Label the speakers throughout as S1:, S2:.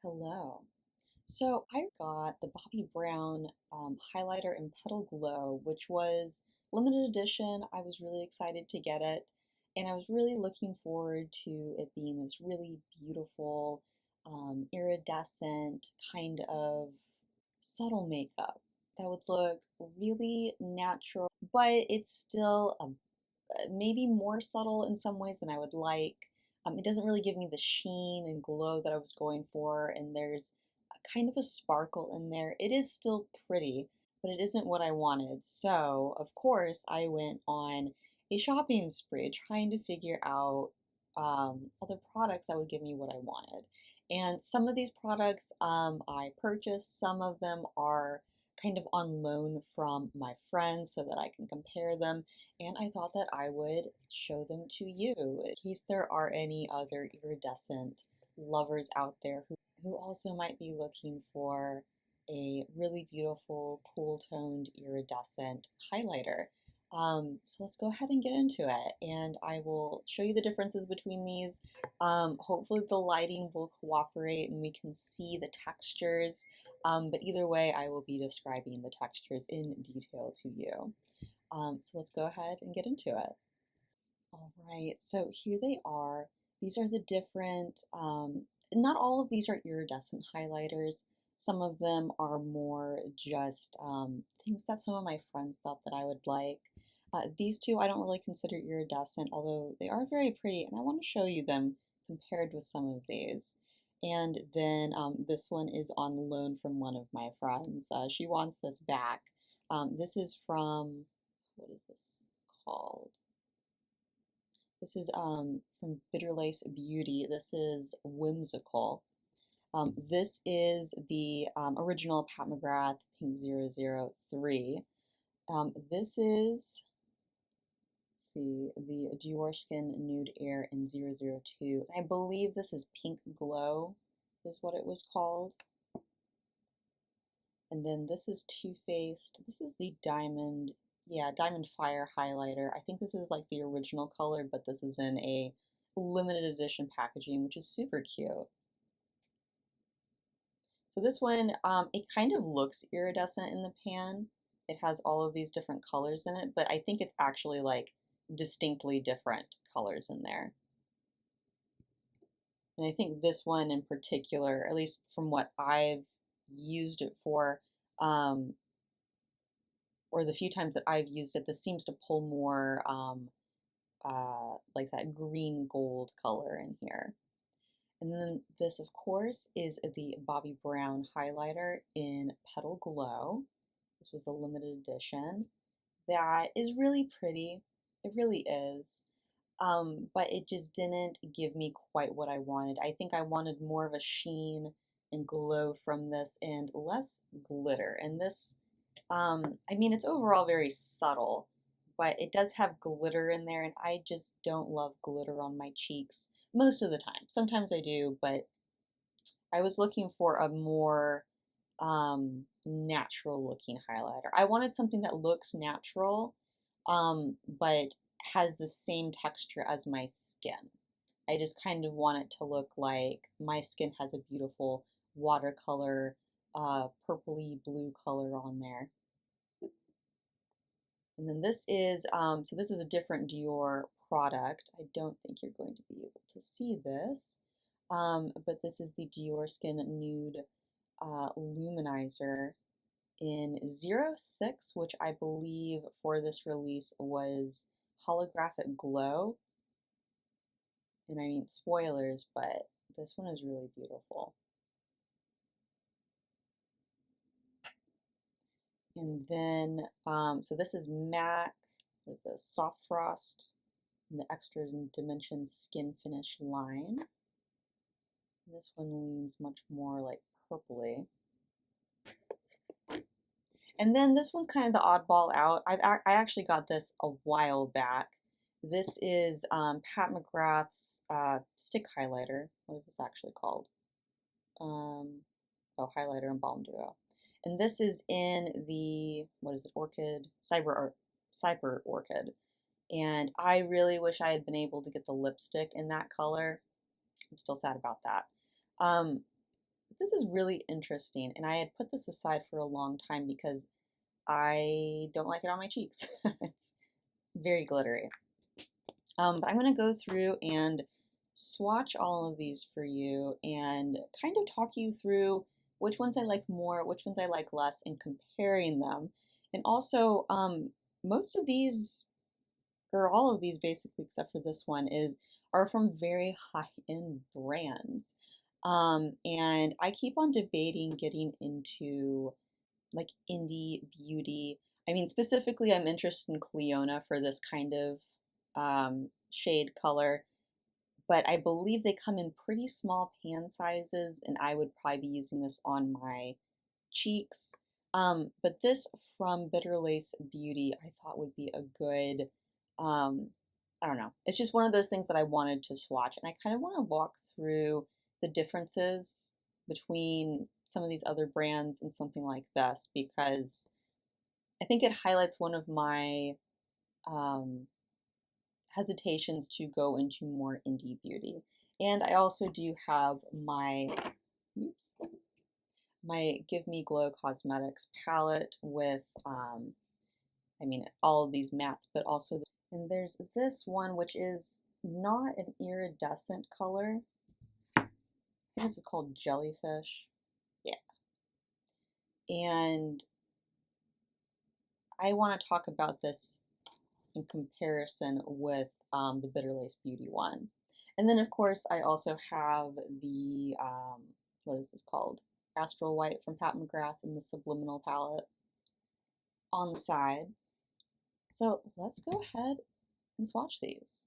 S1: Hello. So I got the Bobbi Brown highlighter in Petal Glow, which was limited edition. I was really excited to get it, and I was really looking forward to it being this really beautiful, iridescent kind of subtle makeup that would look really natural, but it's still maybe more subtle in some ways than I would like. It doesn't really give me the sheen and glow that I was going for, and there's a kind of a sparkle in there. It is still pretty, but it isn't what I wanted. So, of course, I went on a shopping spree trying to figure out other products that would give me what I wanted. And some of these products I purchased, some of them are kind of on loan from my friends so that I can compare them, and I thought that I would show them to you in case there are any other iridescent lovers out there who also might be looking for a really beautiful, cool toned iridescent highlighter. So let's go ahead and get into it, and I will show you the differences between these. Hopefully the lighting will cooperate and we can see the textures, but either way I will be describing the textures in detail to you. So let's go ahead and get into it. All right, so here they are. These are the different, not all of these are iridescent highlighters. Some of them are more just things that some of my friends thought that I would like. These two I don't really consider iridescent, although they are very pretty, and I want to show you them compared with some of these. And then this one is on loan from one of my friends. She wants this back. This is from, what is this called? This is from Bitterlace Beauty. This is Whimsical. This is the original Pat McGrath Pink 003. This is, let's see, the Dior Skin Nude Air in 002. I believe this is Pink Glow is what it was called. And then this is Too Faced. This is the Diamond Fire highlighter. I think this is like the original color, but this is in a limited edition packaging, which is super cute. So this one, it kind of looks iridescent in the pan. It has all of these different colors in it, but I think it's actually like distinctly different colors in there. And I think this one in particular, at least from what I've used it for, or the few times that I've used it, this seems to pull more like that green gold color in here. And then this, of course, is the Bobbi Brown highlighter in Petal Glow. This was the limited edition. That is really pretty. It really is. But it just didn't give me quite what I wanted. I think I wanted more of a sheen and glow from this and less glitter. And this, I mean, it's overall very subtle, but it does have glitter in there, and I just don't love glitter on my cheeks most of the time. Sometimes I do, but I was looking for a more natural looking highlighter. I wanted something that looks natural, but has the same texture as my skin. I just kind of want it to look like my skin has a beautiful watercolor, purpley blue color on there. And then this is, so this is a different Dior product. I don't think you're going to be able to see this, but this is the Dior Skin Nude Luminizer in 06, which I believe for this release was Holographic Glow. And I mean, spoilers, but this one is really beautiful. And then, so this is MAC, what is this, Soft Frost, in the Extra Dimension Skin Finish line. This one leans much more like purpley. And then this one's kind of the oddball out. I actually got this a while back. This is Pat McGrath's stick highlighter. What is this actually called? Oh, highlighter and balm duo. And this is in the, what is it, Orchid? Cyber Orchid. And I really wish I had been able to get the lipstick in that color. I'm still sad about that. this is really interesting, and I had put this aside for a long time because I don't like it on my cheeks. It's very glittery. But I'm going to go through and swatch all of these for you and kind of talk you through which ones I like more, which ones I like less, and comparing them. And also, most of these, or all of these basically, except for this one, are from very high-end brands. And I keep on debating getting into like indie beauty. I mean, specifically, I'm interested in Cleona for this kind of shade color, but I believe they come in pretty small pan sizes, and I would probably be using this on my cheeks. But this from Bitterlace Beauty, I thought would be a good, I don't know. It's just one of those things that I wanted to swatch, and I kind of want to walk through the differences between some of these other brands and something like this because I think it highlights one of my um, hesitations to go into more indie beauty. And I also do have my, oops, my Give Me Glow Cosmetics palette with, I mean, all of these mattes, but also, and there's this one which is not an iridescent color. I think this is called Jellyfish. Yeah. And I want to talk about this in comparison with the Bitterlace Beauty one. And then, of course, I also have the, what is this called? Astral White from Pat McGrath in the Subliminal Palette on the side. So let's go ahead and swatch these.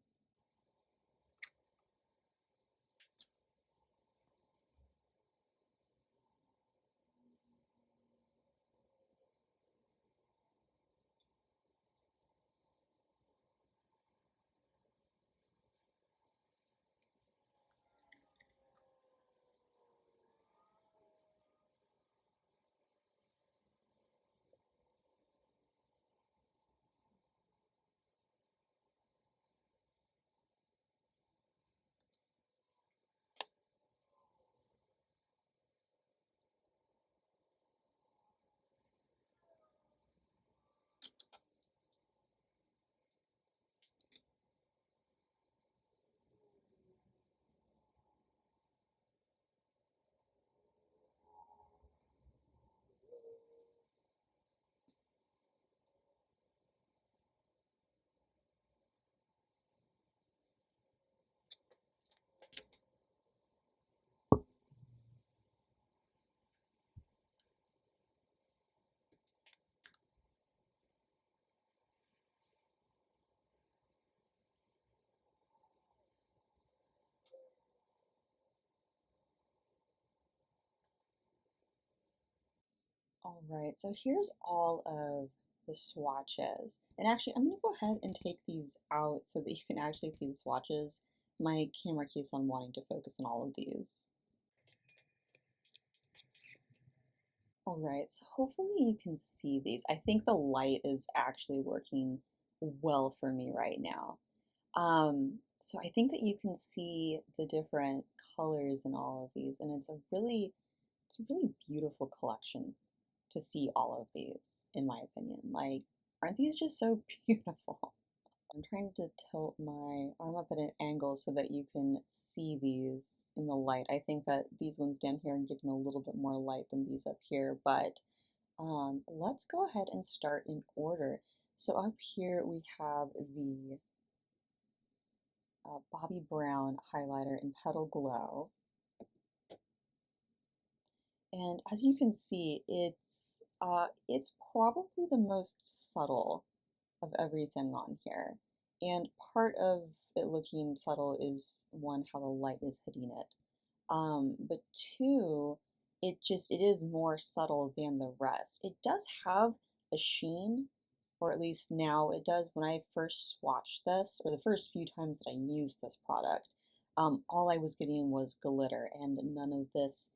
S1: All right, so here's all of the swatches. And actually, I'm going to go ahead and take these out so that you can actually see the swatches. My camera keeps on wanting to focus on all of these. All right, so hopefully you can see these. I think the light is actually working well for me right now. So I think that you can see the different colors in all of these, and it's a really beautiful collection to see all of these, in my opinion. Like, aren't these just so beautiful? I'm trying to tilt my arm up at an angle so that you can see these in the light. I think that these ones down here are getting a little bit more light than these up here, but let's go ahead and start in order. So up here we have the Bobbi Brown highlighter in Petal Glow. And as you can see, it's probably the most subtle of everything on here. And part of it looking subtle is one, how the light is hitting it. But two, it is more subtle than the rest. It does have a sheen, or at least now it does. When I first swatched this, or the first few times that I used this product, all I was getting was glitter and none of this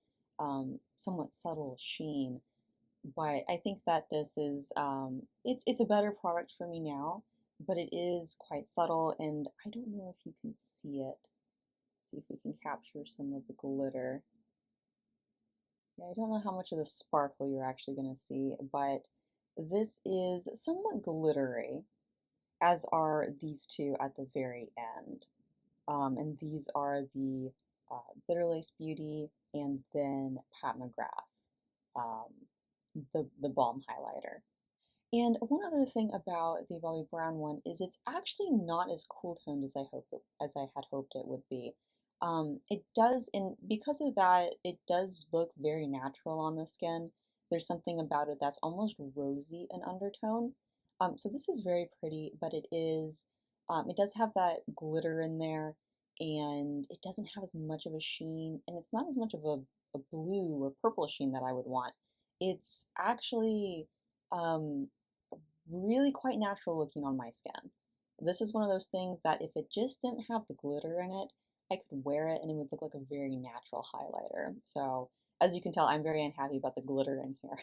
S1: somewhat subtle sheen. But I think that this is, it's a better product for me now, but it is quite subtle, and I don't know if you can see it. Let's see if we can capture some of the glitter. Yeah, I don't know how much of the sparkle you're actually going to see, but this is somewhat glittery, as are these two at the very end. And these are the Bitterlace Beauty and then Pat McGrath, um, the Balm highlighter. And one other thing about the Bobbi Brown one is it's actually not as cool toned as as I had hoped it would be. It does, and because of that, it does look very natural on the skin. There's something about it that's almost rosy in undertone. So this is very pretty, but it does have that glitter in there, and it doesn't have as much of a sheen, and it's not as much of a blue or purple sheen that I would want. It's actually um, really quite natural looking on my skin. This is one of those things that if it just didn't have the glitter in it, I could wear it and it would look like a very natural highlighter. So as you can tell, I'm very unhappy about the glitter in here.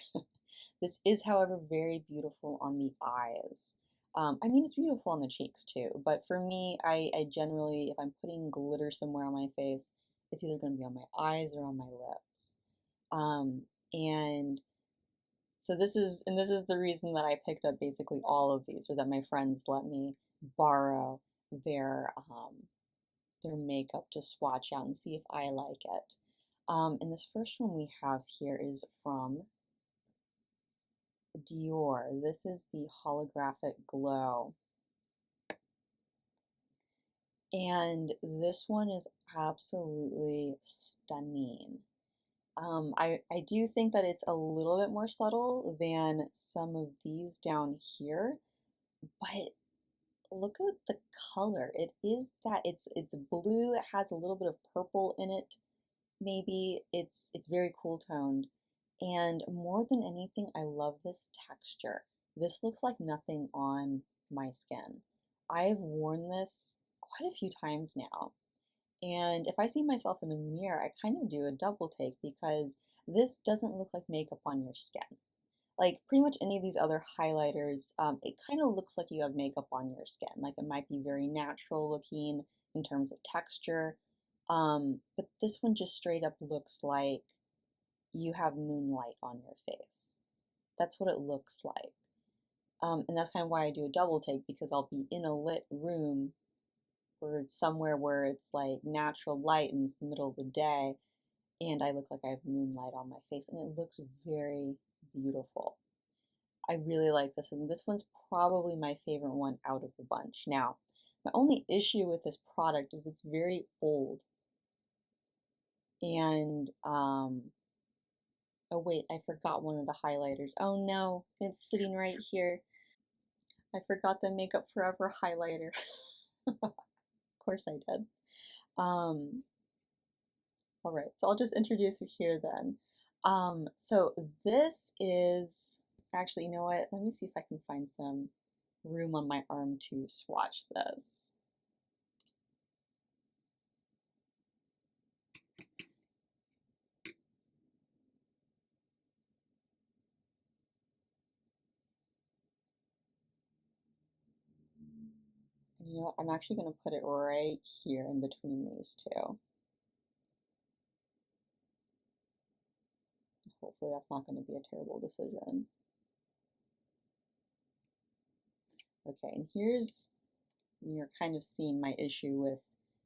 S1: This is, however, very beautiful on the eyes. I mean, it's beautiful on the cheeks too, but for me, I generally, if I'm putting glitter somewhere on my face, it's either going to be on my eyes or on my lips. And so this is the reason that I picked up basically all of these, or that my friends let me borrow their makeup to swatch out and see if I like it. And this first one we have here is from Dior. This is the Holographic Glow. And this one is absolutely stunning. I do think that it's a little bit more subtle than some of these down here, but look at the color. It is that it's blue, it has a little bit of purple in it. Maybe it's very cool toned. And more than anything, I love this texture. This looks like nothing on my skin. I've worn this quite a few times now. And if I see myself in the mirror, I kind of do a double take because this doesn't look like makeup on your skin. Like pretty much any of these other highlighters, it kind of looks like you have makeup on your skin. Like it might be very natural looking in terms of texture, but this one just straight up looks like you have moonlight on your face. That's what it looks like. And that's kind of why I do a double take, because I'll be in a lit room or somewhere where it's like natural light and it's the middle of the day, and I look like I have moonlight on my face, and it looks very beautiful. I really like this one. This one's probably my favorite one out of the bunch. Now, my only issue with this product is it's very old. And, oh wait, I forgot one of the highlighters. Oh no, it's sitting right here. I forgot the Makeup Forever highlighter. Of course I did. All right, so I'll just introduce you here then. So this is, actually, you know what? Let me see if I can find some room on my arm to swatch this. And you know what? I'm actually going to put it right here in between these two. Hopefully that's not going to be a terrible decision. Okay, and here's, you're kind of seeing my issue with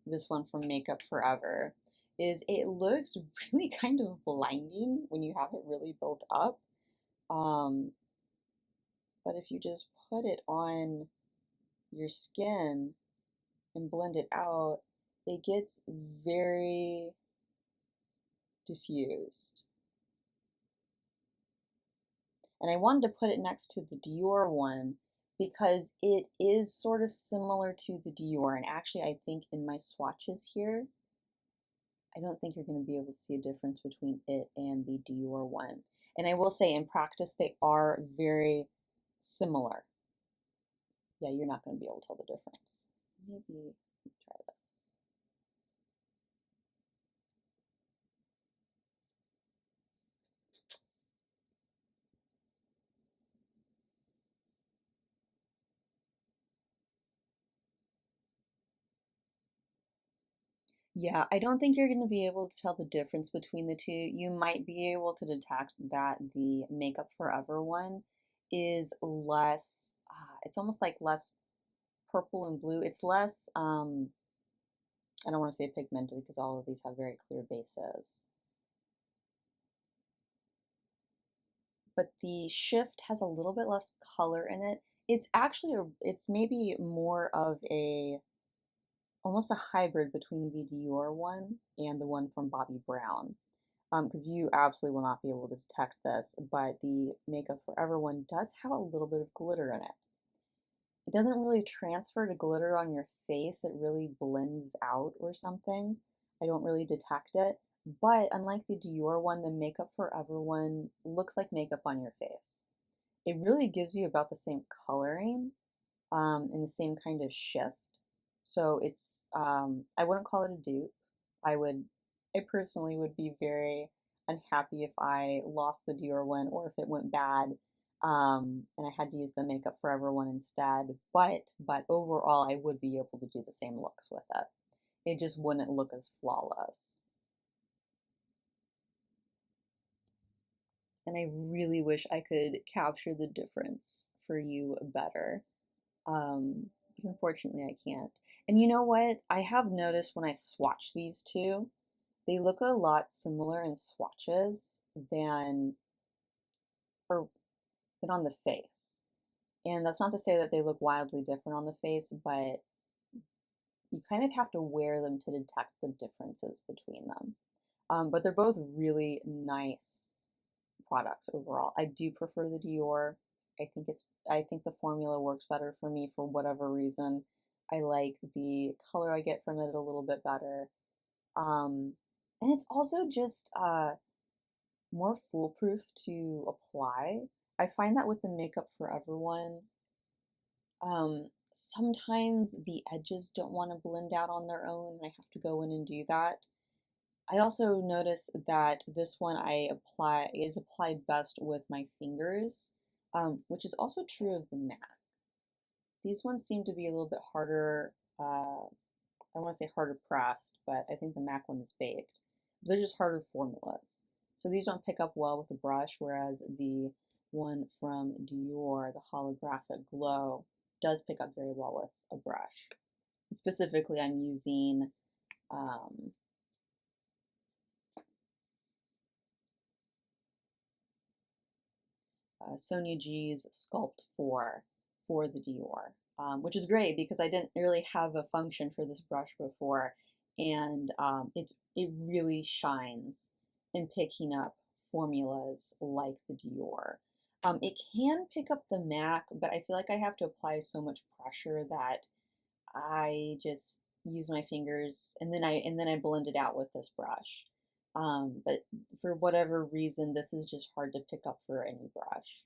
S1: this one from Makeup Forever, is it looks really kind of blinding when you have it really built up. But if you just put it on your skin and blend it out, it gets very diffused. And I wanted to put it next to the Dior one because it is sort of similar to the Dior. And actually, I think in my swatches here, I don't think you're going to be able to see a difference between it and the Dior one. And I will say in practice, they are very similar. Yeah, you're not going to be able to tell the difference. Maybe try this. Yeah, I don't think you're going to be able to tell the difference between the two. You might be able to detect that the Makeup Forever one is less, it's almost like less purple and blue. It's less, I don't want to say pigmented because all of these have very clear bases. But the Shift has a little bit less color in it. It's actually, it's maybe more of a, almost a hybrid between the Dior one and the one from Bobbi Brown. Because you absolutely will not be able to detect this, but the Makeup Forever one does have a little bit of glitter in it. It doesn't really transfer to glitter on your face, it really blends out or something. I don't really detect it, but unlike the Dior one, the Makeup Forever one looks like makeup on your face. It really gives you about the same coloring and the same kind of shift. So it's, I wouldn't call it a dupe. I would, I personally would be very unhappy if I lost the Dior one or if it went bad and I had to use the Makeup Forever one instead. But overall, I would be able to do the same looks with it. It just wouldn't look as flawless. And I really wish I could capture the difference for you better. But unfortunately, I can't. And you know what? I have noticed when I swatch these two, they look a lot similar in swatches than or than on the face. And that's not to say that they look wildly different on the face, but you kind of have to wear them to detect the differences between them. But they're both really nice products overall. I do prefer the Dior. I think the formula works better for me for whatever reason. I like the color I get from it a little bit better. And it's also just more foolproof to apply. I find that with the Makeup Forever one, sometimes the edges don't want to blend out on their own, and I have to go in and do that. I also notice that this one is applied best with my fingers, which is also true of the MAC. These ones seem to be a little bit harder, I want to say harder pressed, but I think the MAC one is baked. They're just harder formulas. So these don't pick up well with a brush, whereas the one from Dior, the Holographic Glow, does pick up very well with a brush. Specifically, I'm using Sonia G's Sculpt 4 for the Dior, which is great because I didn't really have a function for this brush before, and it really shines in picking up formulas like the Dior. It can pick up the MAC, but I feel like I have to apply so much pressure that I just use my fingers and then I blend it out with this brush. But for whatever reason, this is just hard to pick up for any brush.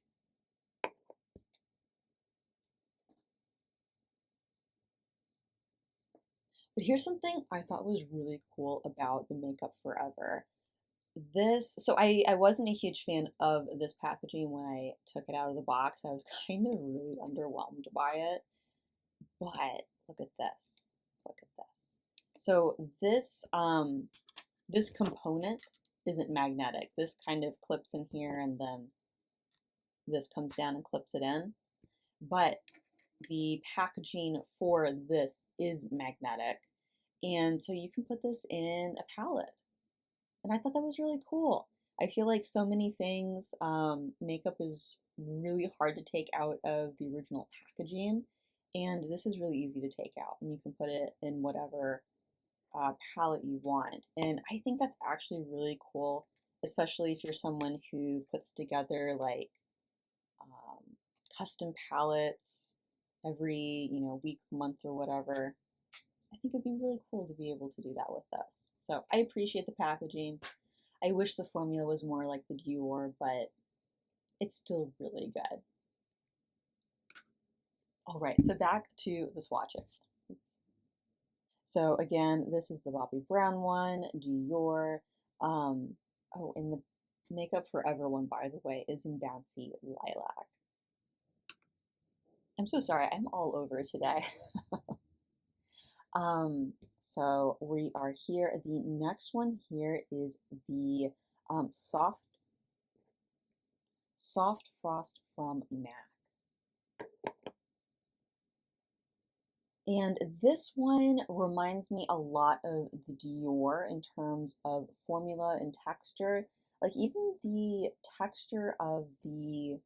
S1: But here's something I thought was really cool about the Makeup Forever. I wasn't a huge fan of this packaging when I took it out of the box. I was kind of really underwhelmed by it. But look at this. Look at this. So this component isn't magnetic. This kind of clips in here and then this comes down and clips it in. But the packaging for this is magnetic. And so you can put this in a palette. And I thought that was really cool. I feel like so many things, makeup is really hard to take out of the original packaging. And this is really easy to take out. And you can put it in whatever palette you want. And I think that's actually really cool, especially if you're someone who puts together like custom palettes every, week, month, or whatever. I think it'd be really cool to be able to do that with this. So I appreciate the packaging. I wish the formula was more like the Dior, but it's still really good. All right, so back to the swatches. Oops. So again, this is the Bobbi Brown one, Dior. Oh, and the Makeup Forever one, by the way, is in Bouncy Lilac. I'm so sorry, I'm all over today. So we are here. The next one here is the Soft Frost from MAC. And this one reminds me a lot of the Dior in terms of formula and texture. Like even the texture of the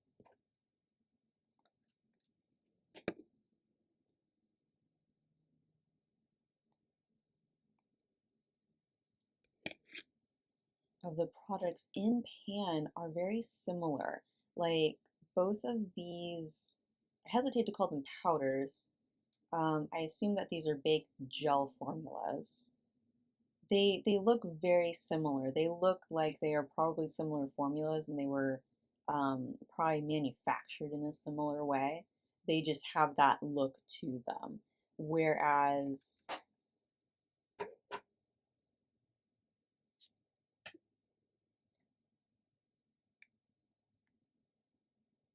S1: products in pan are very similar. Like both of these, I hesitate to call them powders. I assume that these are baked gel formulas. They look very similar. They look like they are probably similar formulas and they were probably manufactured in a similar way. They just have that look to them. Whereas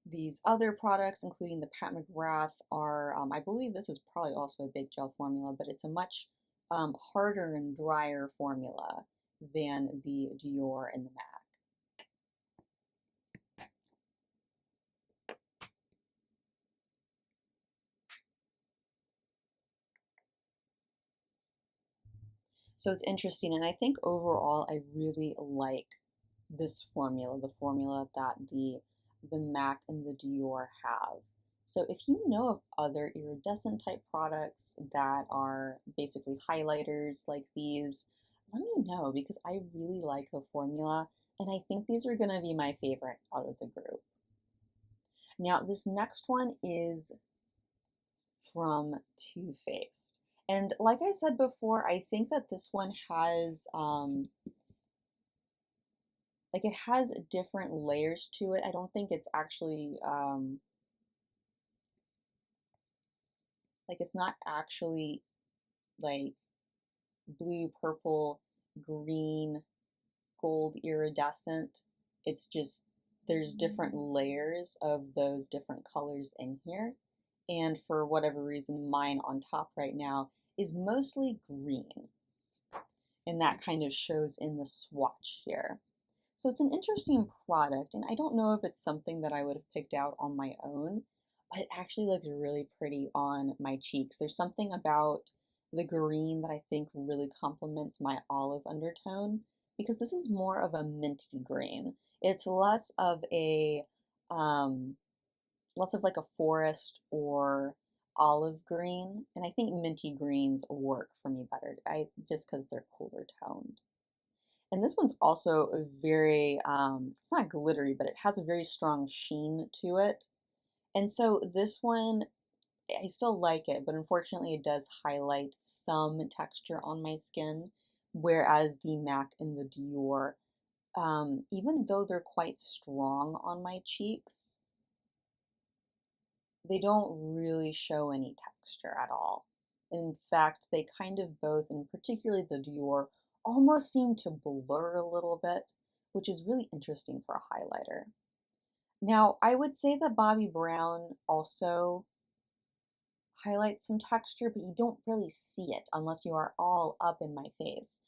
S1: these other products, including the Pat McGrath, are, I believe this is probably also a baked gel formula, but it's a much harder and drier formula than the Dior and the MAC. So it's interesting, and I think overall I really like this formula, the formula that the MAC and the Dior have. So if you know of other iridescent type products that are basically highlighters like these, let me know because I really like the formula and I think these are going to be my favorite out of the group. Now this next one is from Too Faced. And like I said before, I think that this one has like it has different layers to it. I don't think it's actually like it's not actually like blue, purple, green, gold iridescent. It's just there's different layers of those different colors in here. And for whatever reason, mine on top right now is mostly green. And that kind of shows in the swatch here. So it's an interesting product, and I don't know if it's something that I would have picked out on my own, but it actually looks really pretty on my cheeks. There's something about the green that I think really complements my olive undertone because this is more of a minty green. It's less of like a forest or olive green, and I think minty greens work for me better. Just because they're cooler toned. And this one's also a very, it's not glittery, but it has a very strong sheen to it. And so this one, I still like it, but unfortunately it does highlight some texture on my skin, whereas the MAC and the Dior, even though they're quite strong on my cheeks, they don't really show any texture at all. In fact, they kind of both, and particularly the Dior, almost seem to blur a little bit, which is really interesting for a highlighter. Now, I would say that Bobbi Brown also highlights some texture, but you don't really see it unless you are all up in my face.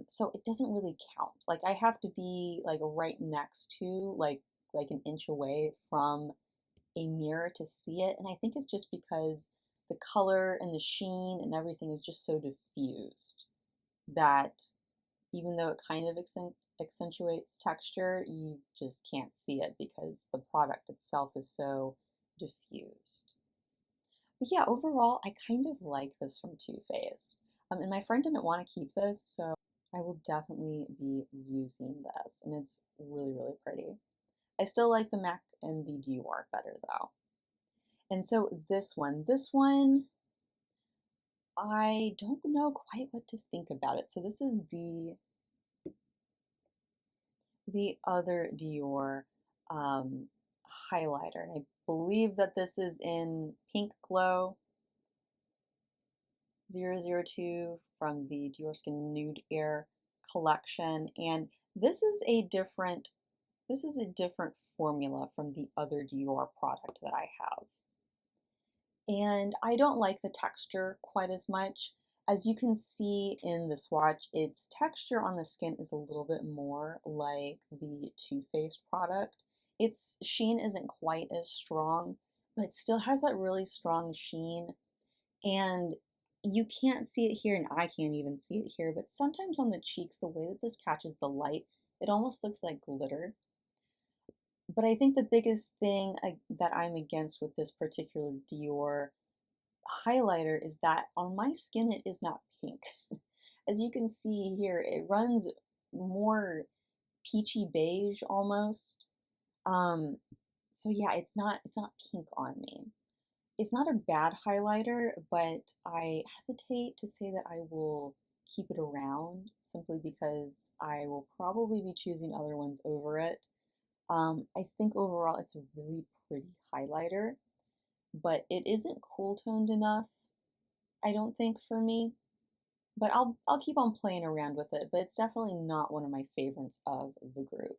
S1: So it doesn't really count. Like I have to be like right next to, like an inch away from a mirror to see it. And I think it's just because the color and the sheen and everything is just so diffused that even though it kind of accentuates texture, you just can't see it because the product itself is so diffused. But yeah, overall, I kind of like this from Too Faced. And my friend didn't want to keep this, so I will definitely be using this. And it's really, really pretty. I still like the MAC and the Dior better though. And so this one, I don't know quite what to think about it. So this is the other Dior highlighter. And I believe that this is in Pink Glow 002 from the Dior Skin Nude Air collection. And this is a different formula from the other Dior product that I have. And I don't like the texture quite as much. As you can see in the swatch, its texture on the skin is a little bit more like the Too Faced product. Its sheen isn't quite as strong, but it still has that really strong sheen. And you can't see it here, and I can't even see it here, but sometimes on the cheeks, the way that this catches the light, it almost looks like glitter. But I think the biggest thing that I'm against with this particular Dior highlighter is that on my skin it is not pink. As you can see here, it runs more peachy beige almost. So yeah, it's not pink on me. It's not a bad highlighter, but I hesitate to say that I will keep it around simply because I will probably be choosing other ones over it. I think overall it's a really pretty highlighter, but it isn't cool toned enough, I don't think, for me. But I'll keep on playing around with it, but it's definitely not one of my favorites of the group.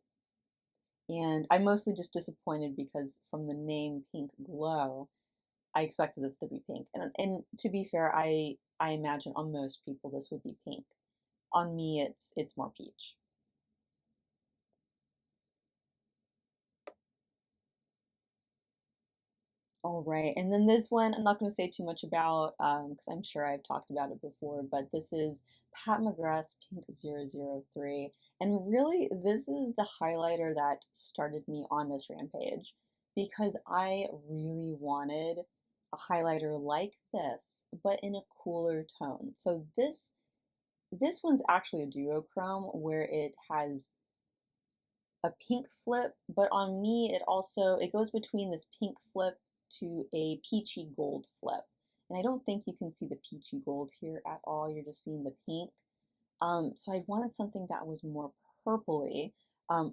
S1: And I'm mostly just disappointed because from the name Pink Glow, I expected this to be pink. And to be fair, I imagine on most people this would be pink. On me, it's more peach. All right, and then this one I'm not going to say too much about because I'm sure I've talked about it before, but this is Pat McGrath's Pink 003. And really, this is the highlighter that started me on this rampage because I really wanted a highlighter like this, but in a cooler tone. So this one's actually a duochrome where it has a pink flip, but on me it goes between this pink flip to a peachy gold flip. And I don't think you can see the peachy gold here at all. You're just seeing the pink. So I wanted something that was more purpley.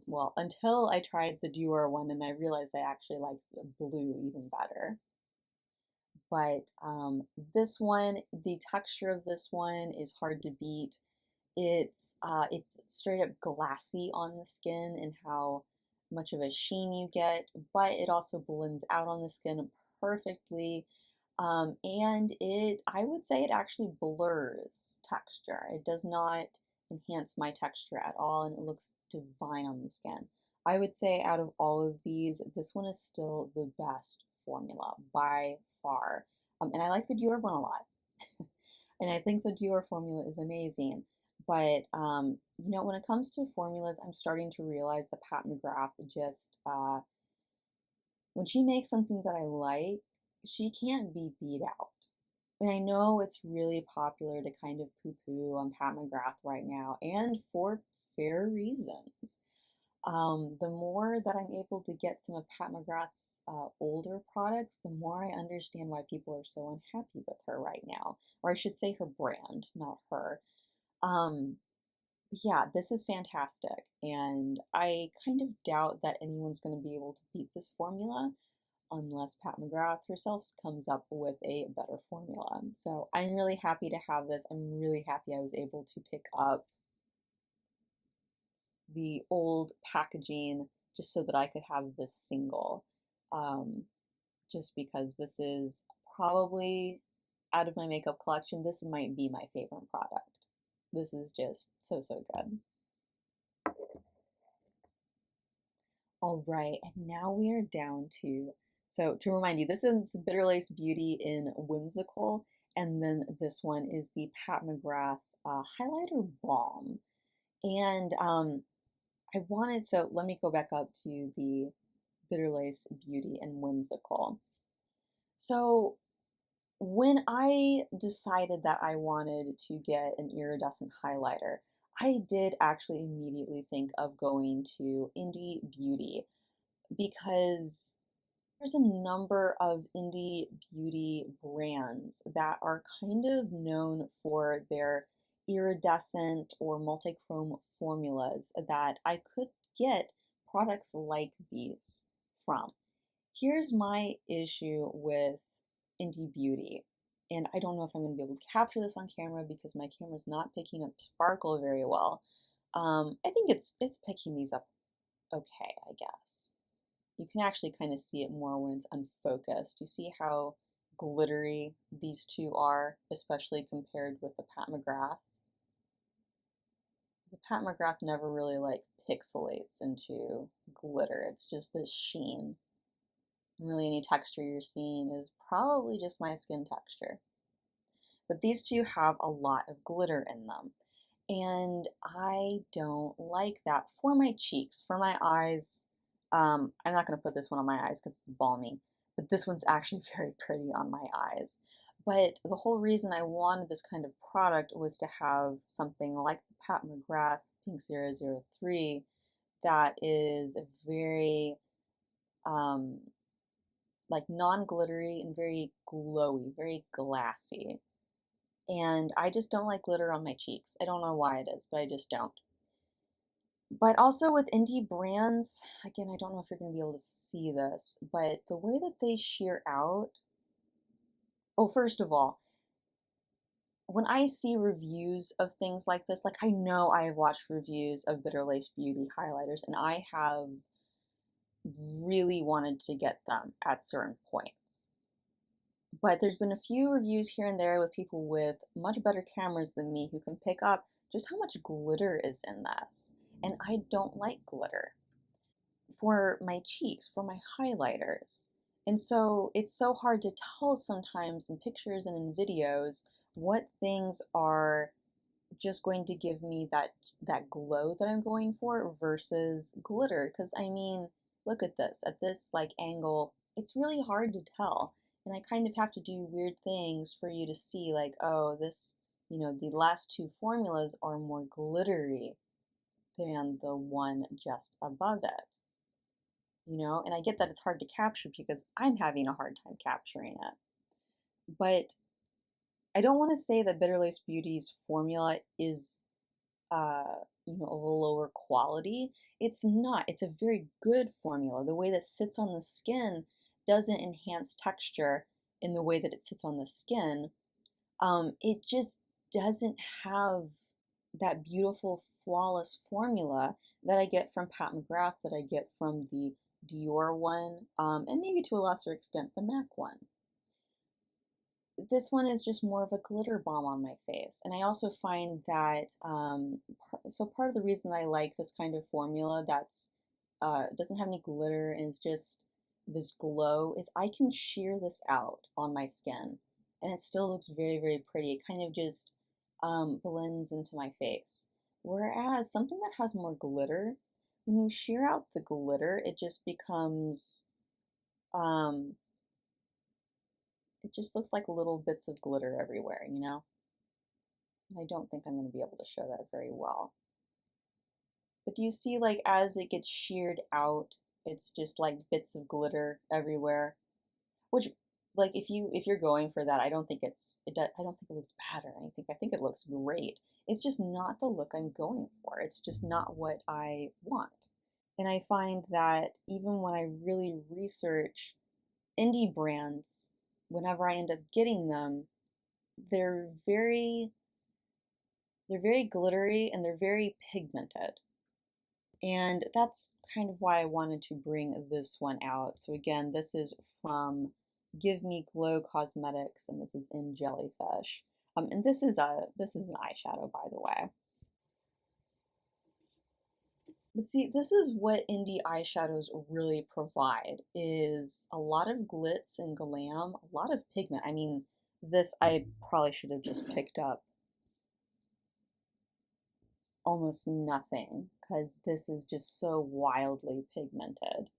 S1: Well, until I tried the Dior one and I realized I actually liked the blue even better. But this one, the texture of this one is hard to beat. It's straight up glassy on the skin and how much of a sheen you get, but it also blends out on the skin perfectly. And I would say it actually blurs texture. It does not enhance my texture at all, and it looks divine on the skin. I would say out of all of these, this one is still the best formula by far. And I like the Dior one a lot. And I think the Dior formula is amazing. But, when it comes to formulas, I'm starting to realize that Pat McGrath when she makes something that I like, she can't be beat out. And I know it's really popular to kind of poo-poo on Pat McGrath right now, and for fair reasons. The more that I'm able to get some of Pat McGrath's older products, the more I understand why people are so unhappy with her right now. Or I should say her brand, not her. Yeah, this is fantastic. And I kind of doubt that anyone's going to be able to beat this formula unless Pat McGrath herself comes up with a better formula. So I'm really happy to have this. I'm really happy I was able to pick up the old packaging just so that I could have this single. Just because this is probably, out of my makeup collection, this might be my favorite product. This is just so, so good. All right, and now we are down so to remind you, this is Bitterlace Beauty in Whimsical, and then this one is the Pat McGrath Highlighter Balm. And so let me go back up to the Bitterlace Beauty and Whimsical. So when I decided that I wanted to get an iridescent highlighter, I did actually immediately think of going to Indie Beauty because there's a number of indie beauty brands that are kind of known for their iridescent or multi-chrome formulas that I could get products like these from. Here's my issue with indie beauty, and I don't know if I'm going to be able to capture this on camera because my camera's not picking up sparkle very well. I think it's picking these up okay, I guess. You can actually kind of see it more when it's unfocused. You see how glittery these two are, especially compared with the Pat McGrath. The Pat McGrath never really like pixelates into glitter. It's just this sheen. Really any texture you're seeing is probably just my skin texture. But these two have a lot of glitter in them. And I don't like that for my cheeks. For my eyes, I'm not going to put this one on my eyes because it's balmy, but this one's actually very pretty on my eyes. But the whole reason I wanted this kind of product was to have something like the Pat McGrath Pink 003 that is very like non-glittery and very glowy, very glassy. And I just don't like glitter on my cheeks. I don't know why it is, but I just don't. But also with indie brands, again, I don't know if you're going to be able to see this, but the way that they sheer out, oh, first of all, when I see reviews of things like this, like I know I have watched reviews of Bitterlace Beauty highlighters, and I have really wanted to get them at certain points. But there's been a few reviews here and there with people with much better cameras than me who can pick up just how much glitter is in this. And I don't like glitter for my cheeks, for my highlighters. And so it's so hard to tell sometimes in pictures and in videos what things are just going to give me that glow that I'm going for versus glitter. Because I mean, look at this like angle, it's really hard to tell. And I kind of have to do weird things for you to see like, oh, this, the last two formulas are more glittery than the one just above it. And I get that it's hard to capture because I'm having a hard time capturing it. But I don't want to say that Bitterlace Beauty's formula is of a lower quality. It's not. It's a very good formula. The way that sits on the skin doesn't enhance texture in the way that it sits on the skin. It just doesn't have that beautiful, flawless formula that I get from Pat McGrath, that I get from the Dior one, and maybe to a lesser extent the MAC one. This one is just more of a glitter bomb on my face. And I also find that, so part of the reason that I like this kind of formula that's doesn't have any glitter and is just this glow is I can sheer this out on my skin and it still looks very, very pretty. It kind of just blends into my face. Whereas something that has more glitter, when you sheer out the glitter, it just becomes, it just looks like little bits of glitter everywhere, I don't think I'm going to be able to show that very well. But do you see, like, as it gets sheared out, it's just like bits of glitter everywhere? Which, like, if you're going for that, I don't think I don't think it looks bad or anything. I think it looks great. It's just not the look I'm going for. It's just not what I want. And I find that even when I really research indie brands, whenever I end up getting them, they're very glittery and they're very pigmented. And that's kind of why I wanted to bring this one out. So again, this is from Give Me Glow Cosmetics, and this is in Jellyfish. And this is an eyeshadow, by the way. But see, this is what indie eyeshadows really provide, is a lot of glitz and glam, a lot of pigment. I mean, this I probably should have just picked up almost nothing because this is just so wildly pigmented.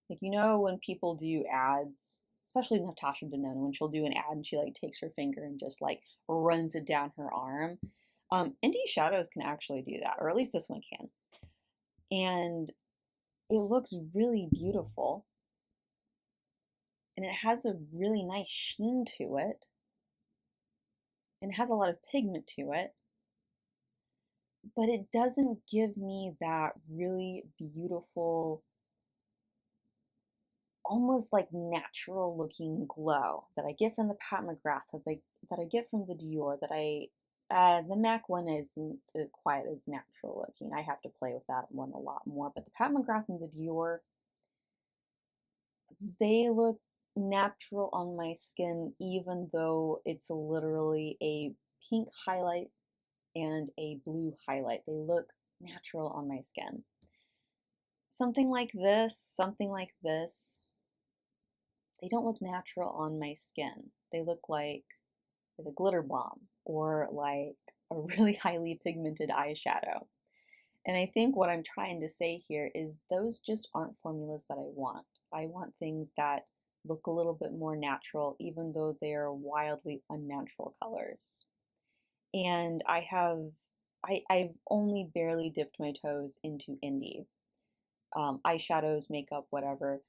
S1: Like, when people do ads, especially Natasha Denona, when she'll do an ad and she like takes her finger and just like runs it down her arm. Indie shadows can actually do that, or at least this one can. And it looks really beautiful. And it has a really nice sheen to it. And it has a lot of pigment to it. But it doesn't give me that really beautiful, almost like natural looking glow that I get from the Pat McGrath, that I get from the Dior, the MAC one isn't quite as natural looking. I have to play with that one a lot more. But the Pat McGrath and the Dior, they look natural on my skin, even though it's literally a pink highlight and a blue highlight. They look natural on my skin. Something like this, they don't look natural on my skin. They look like a glitter bomb or like a really highly pigmented eyeshadow. And I think what I'm trying to say here is those just aren't formulas that I want. I want things that look a little bit more natural, even though they are wildly unnatural colors. And I've only barely dipped my toes into indie. Eyeshadows, makeup, whatever.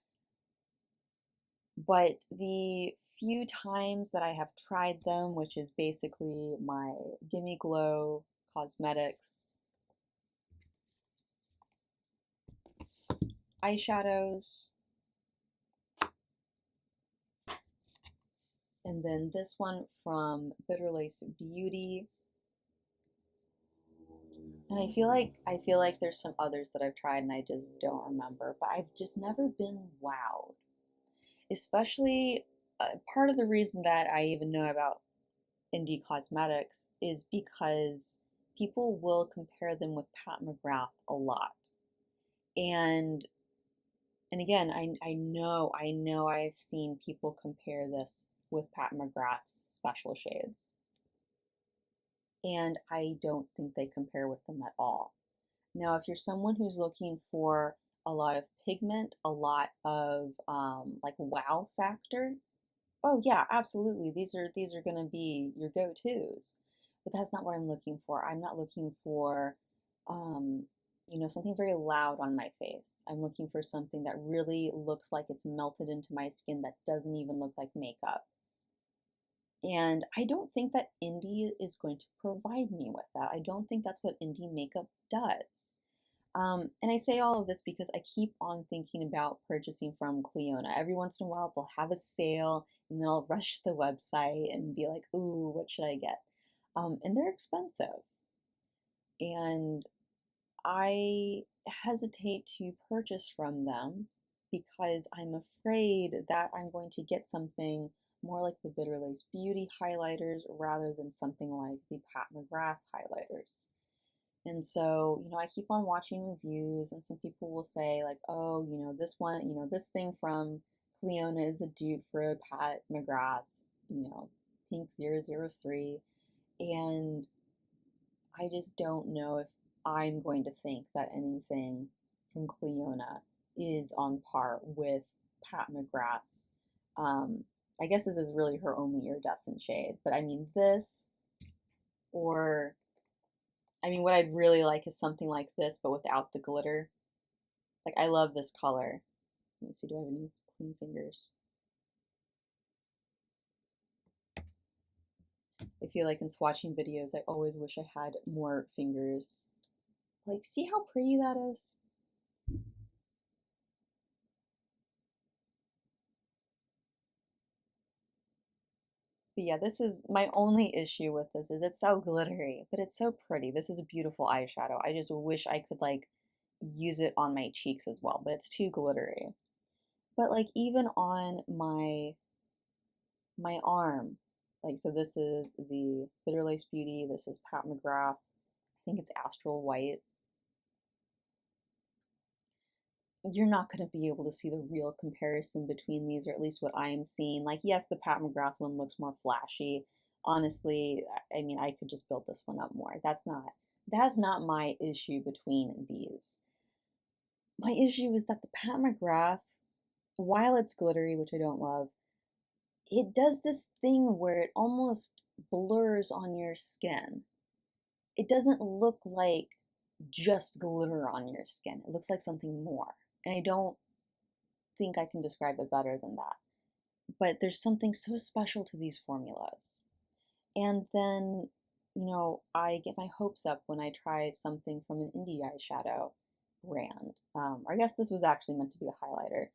S1: But the few times that I have tried them, which is basically my Gimme Glow Cosmetics eyeshadows, and then this one from Bitterlace Beauty. And I feel like there's some others that I've tried and I just don't remember, but I've just never been wowed. Especially part of the reason that I even know about indie cosmetics is because people will compare them with Pat McGrath a lot. And again, I know I've seen people compare this with Pat McGrath's special shades. And I don't think they compare with them at all. Now, if you're someone who's looking for a lot of pigment, a lot of like wow factor, oh yeah, absolutely. These are gonna be your go-tos. But that's not what I'm looking for. I'm not looking for something very loud on my face. I'm looking for something that really looks like it's melted into my skin that doesn't even look like makeup. And I don't think that indie is going to provide me with that. I don't think that's what indie makeup does. And I say all of this because I keep on thinking about purchasing from Clionadh. Every once in a while, they'll have a sale, and then I'll rush to the website and be like, ooh, what should I get? And they're expensive. And I hesitate to purchase from them because I'm afraid that I'm going to get something more like the Bitterlace Beauty highlighters rather than something like the Pat McGrath highlighters. And so, I keep on watching reviews, and some people will say, like, oh, this one, this thing from Clionadh is a dupe for a Pat McGrath, Pink 003. And I just don't know if I'm going to think that anything from Clionadh is on par with Pat McGrath's. I guess this is really her only iridescent shade, but I mean this, or what I'd really like is something like this, but without the glitter. Like, I love this color. Let me see, do I have any clean fingers? I feel like in swatching videos, I always wish I had more fingers. Like, see how pretty that is? But yeah, this is my only issue with this is it's so glittery, but it's so pretty. This is a beautiful eyeshadow. I just wish I could like use it on my cheeks as well, but it's too glittery. But like even on my arm, like so this is the Bitterlace Beauty, this is Pat McGrath. I think it's Astral White. You're not going to be able to see the real comparison between these, or at least what I am seeing. Like, yes, the Pat McGrath one looks more flashy. Honestly, I could just build this one up more. That's not my issue between these. My issue is that the Pat McGrath, while it's glittery, which I don't love, it does this thing where it almost blurs on your skin. It doesn't look like just glitter on your skin. It looks like something more. And I don't think I can describe it better than that. But there's something so special to these formulas. And then, I get my hopes up when I try something from an indie eyeshadow brand. I guess this was actually meant to be a highlighter.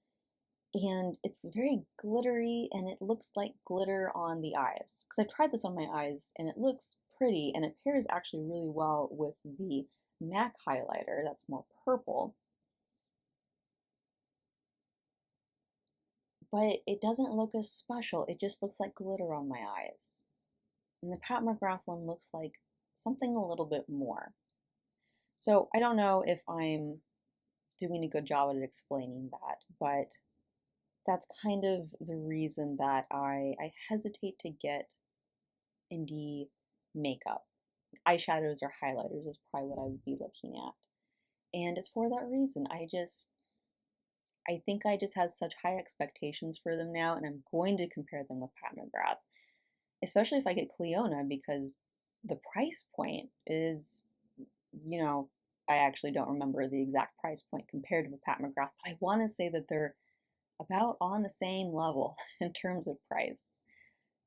S1: And it's very glittery and it looks like glitter on the eyes. Because I've tried this on my eyes and it looks pretty and it pairs actually really well with the MAC highlighter that's more purple. but it doesn't look as special. It just looks like glitter on my eyes. And the Pat McGrath one looks like something a little bit more. So I don't know if I'm doing a good job at explaining that, but that's kind of the reason that I hesitate to get indie makeup. Eyeshadows or highlighters is probably what I would be looking at. And it's for that reason. I think I just have such high expectations for them now, and I'm going to compare them with Pat McGrath, especially if I get Cliona, because the price point is, you know, I actually don't remember the exact price point compared to Pat McGrath, but I want to say that they're about on the same level in terms of price.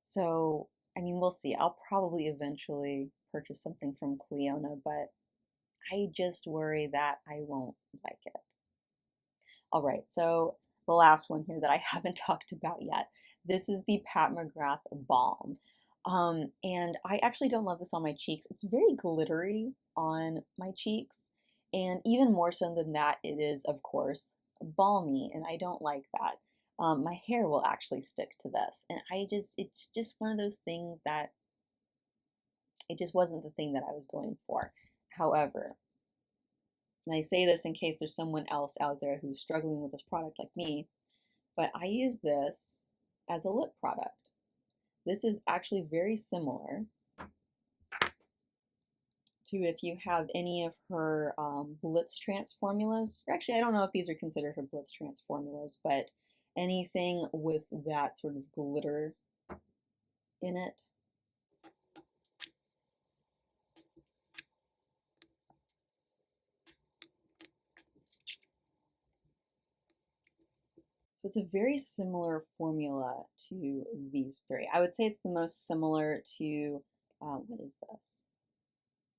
S1: So, I mean, we'll see. I'll probably eventually purchase something from Cliona, but I just worry that I won't like it. All right, so the last one here that I haven't talked about yet. This is the Pat McGrath Balm. And I actually don't love this on my cheeks. It's very glittery on my cheeks. And even more so than that, it is, of course, balmy, and I don't like that. My hair will actually stick to this. And it's just one of those things that it just wasn't the thing that I was going for. However, and I say this in case there's someone else out there who's struggling with this product like me, but I use this as a lip product. This is actually very similar to if you have any of her Blitz Trance formulas. Or actually, I don't know if these are considered her Blitz Trance formulas, but anything with that sort of glitter in it. So it's a very similar formula to these three. I would say it's the most similar to, what is this?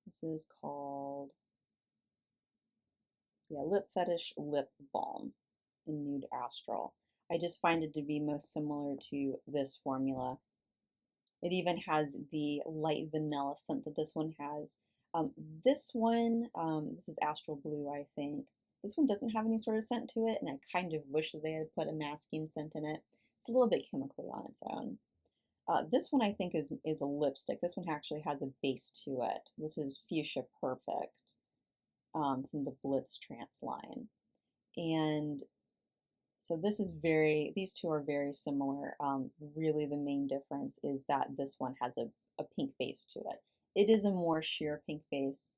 S1: This is called, yeah, Lip Fetish Lip Balm in Nude Astral. I just find it to be most similar to this formula. It even has the light vanilla scent that this one has. This one, this is Astral Blue, I think. This one doesn't have any sort of scent to it, and I kind of wish that they had put a masking scent in it. It's a little bit chemically on its own. This one I think is a lipstick. This one actually has a base to it. This is Fuchsia Perfect from the Blitz Trance line. And so this is these two are very similar. Really the main difference is that this one has a pink base to it. It is a more sheer pink base,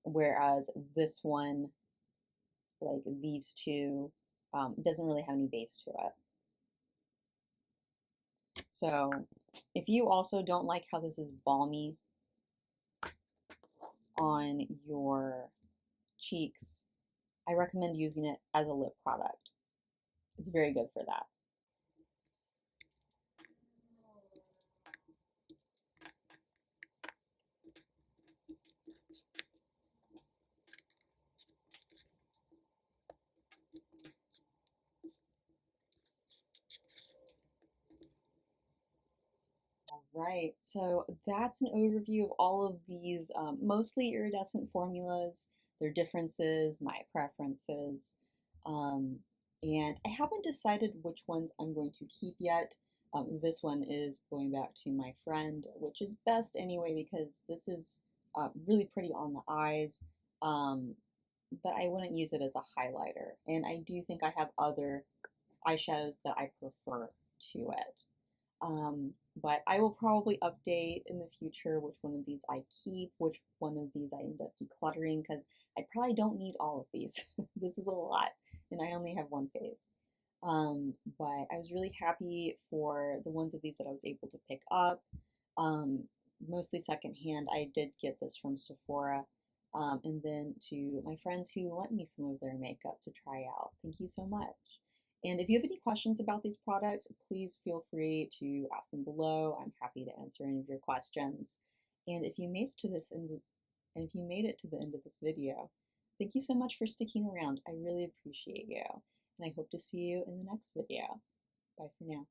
S1: whereas this one, like these two, doesn't really have any base to it. So if you also don't like how this is balmy on your cheeks, I recommend using it as a lip product. It's very good for that. Right, so that's an overview of all of these mostly iridescent formulas, their differences, my preferences, and I haven't decided which ones I'm going to keep yet. This one is going back to my friend, which is best anyway because this is really pretty on the eyes, but I wouldn't use it as a highlighter, and I do think I have other eyeshadows that I prefer to it. But I will probably update in the future which one of these I keep, which one of these I end up decluttering, because I probably don't need all of these. This is a lot, and I only have one face. But I was really happy for the ones of these that I was able to pick up. Mostly secondhand. I did get this from Sephora. And then to my friends who lent me some of their makeup to try out. Thank you so much. And if you have any questions about these products, please feel free to ask them below. I'm happy to answer any of your questions. And if you made it to this end, and if you made it to the end of this video, thank you so much for sticking around. I really appreciate you. And I hope to see you in the next video. Bye for now.